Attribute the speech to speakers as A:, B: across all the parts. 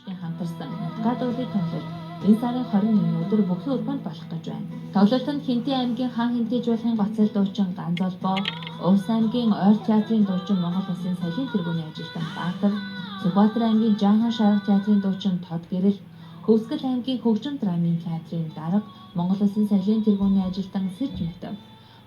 A: дуучин хамтарсан Нутгадуулын тоглолт энэ сарын 21-ний өдөр бүхэн өргөнд болох гэж байна. Тоглолтод Хинтээ аймгийн хаан хинтээ жуулахын гоцол дуучин Ганц Олбоо, Увс аймгийн Ойр театрын дуучин Монгол Улсын соёлын тэргүүний ажилтан Баатар, Сүхбаатар аймгийн Жаахан шарга театрын дуучин Тод Гэрэл, Хөвсгөл аймгийн Хөгжим драмын театрын дарга Монгол Улсын соёлын тэргүүний ажилтан Сэрж Мөтөв,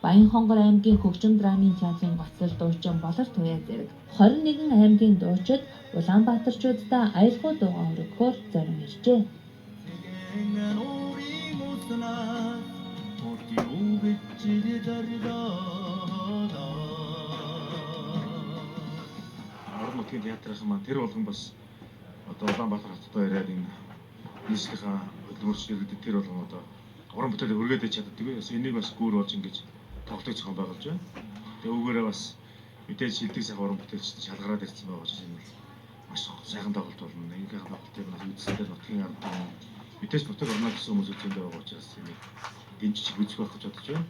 A: Баянхонгор аймгийн Хөгжим драмын театрын гоцол дуучин Болор Туяа зэрэг 21 аймгийн дуучид Улаанбаатарчуудаа аялгау дуугаа өргөхөөр зорин иржээ.
B: Орон нутгийн театрын маань тэр болгон бас одоо Улаанбаатар хотод ирээд энэ нийслэлийн хөдөлмөрч иргэдэд тэр болгон одоо уран бүтээлийг өргөдөж чаддаг. Бас энийг бас гүүр болж ингэж тоглох зохион байгуулж байна. Тэгээ үүгээрээ бас мэдээж шилдэг сайхан уран бүтээлчд шалгараад ирсэн байгаа учраас энэ маш сайхан тоглолт болно. Ингээм тоглолтыг бас үзсээр нутгийн ард түмэн мэдээж нутаг орно гэсэн хүмүүс үзэндээ байгаа учраас энийг дэмжиж үзэх байх гэж бодож байна.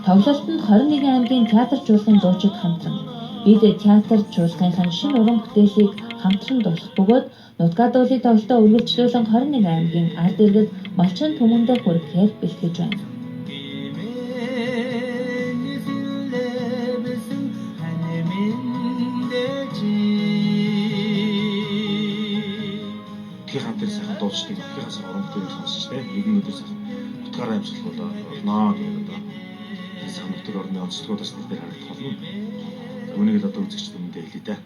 A: Тоглолтод 21 аймгийн театр жуулын дуучид хамтран бид театр жуулгын шинэ уран бүтээлийг хамтран дурлах бөгөөд Нутгадуулын тоглолтоо үргэлжлүүлэн 21 аймгийн ард иргэд малчин түмэндээ хүрэхээр бэлтгэж байна.
B: Тэгэхээр хамтар сайхан дуулчдаг, тэгэхээр сайхан уран бүтээлийг сонсч тэ нэгэн өдөр сайхан утгаараа амжилт болно гэдэг одоо сайхан нутаг орны онцлогоодоос нэг дээр харагдах болно. Үүнийг л одоо үзэгчдэд хэлье да.